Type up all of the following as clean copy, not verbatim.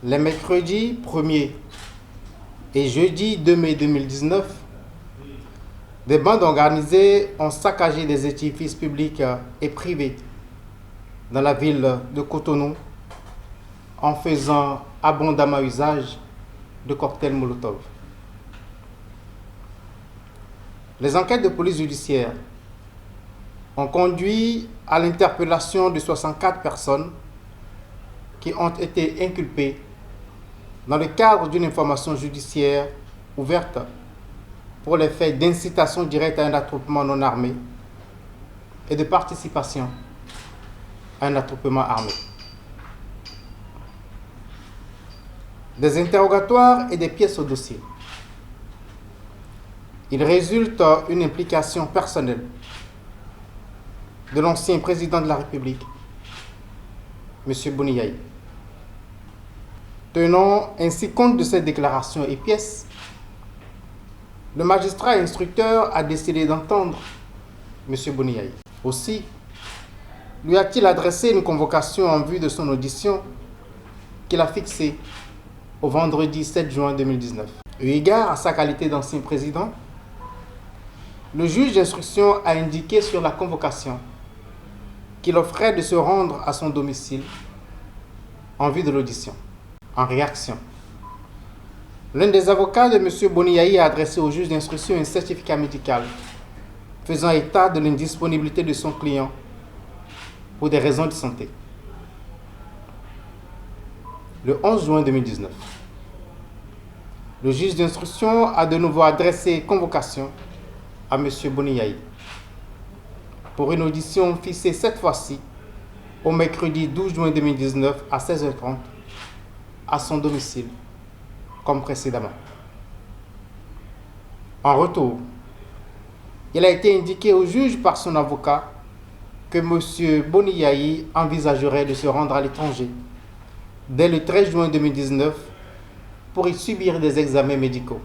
Les mercredis 1er et jeudi 2 mai 2019, des bandes organisées ont saccagé des édifices publics et privés dans la ville de Cotonou en faisant abondamment usage de cocktails Molotov. Les enquêtes de police judiciaire ont conduit à l'interpellation de 64 personnes qui ont été inculpées dans le cadre d'une information judiciaire ouverte pour les faits d'incitation directe à un attroupement non armé et de participation à un attroupement armé. Des interrogatoires et des pièces au dossier. Il résulte une implication personnelle de l'ancien président de la République, M. Boni Yayi. Tenant ainsi compte de cette déclaration et pièces, le magistrat instructeur a décidé d'entendre M. Boni Yayi. Aussi, lui a-t-il adressé une convocation en vue de son audition qu'il a fixée au vendredi 7 juin 2019. Eu égard à sa qualité d'ancien président, le juge d'instruction a indiqué sur la convocation qu'il offrait de se rendre à son domicile en vue de l'audition. En réaction, l'un des avocats de M. Boni Yayi a adressé au juge d'instruction un certificat médical faisant état de l'indisponibilité de son client pour des raisons de santé. Le 11 juin 2019, le juge d'instruction a de nouveau adressé convocation à M. Boni Yayi pour une audition fixée cette fois-ci au mercredi 12 juin 2019 à 16h30 à son domicile, comme précédemment. En retour, il a été indiqué au juge par son avocat que M. Boni Yayi envisagerait de se rendre à l'étranger dès le 13 juin 2019 pour y subir des examens médicaux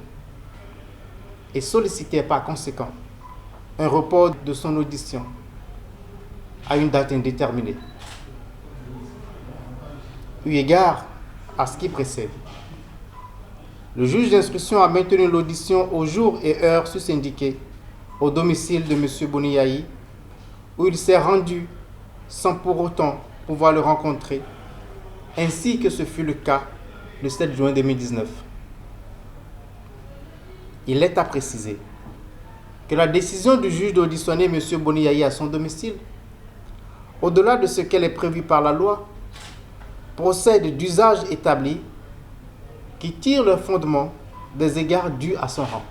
et sollicitait par conséquent un report de son audition à une date indéterminée. Eu égard à ce qui précède, le juge d'instruction a maintenu l'audition au jour et heure sus-indiqués au domicile de M. Boni Yayi, où il s'est rendu sans pour autant pouvoir le rencontrer, ainsi que ce fut le cas le 7 juin 2019. Il est à préciser que la décision du juge d'auditionner M. Boni Yayi à son domicile, au-delà de ce qu'elle est prévue par la loi, procède d'usages établis qui tirent leur fondement des égards dus à son rang.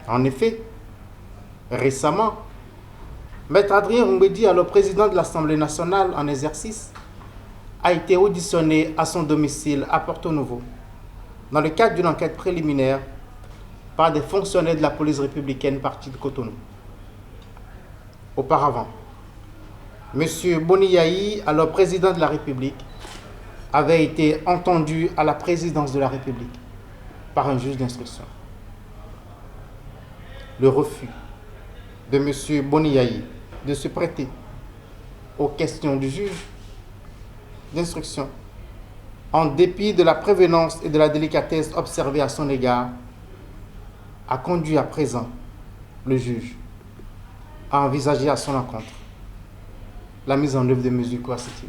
En effet, récemment, Maître Adrien Oumbedi, alors président de l'Assemblée nationale en exercice, a été auditionné à son domicile à Porto Novo, dans le cadre d'une enquête préliminaire par des fonctionnaires de la police républicaine partie de Cotonou. Auparavant, M. Boni Yayi, alors président de la République, avait été entendu à la présidence de la République par un juge d'instruction. Le refus de M. Boni Yayi de se prêter aux questions du juge d'instruction, en dépit de la prévenance et de la délicatesse observée à son égard, a conduit à présent le juge à envisager à son encontre la mise en œuvre de mesures coercitives.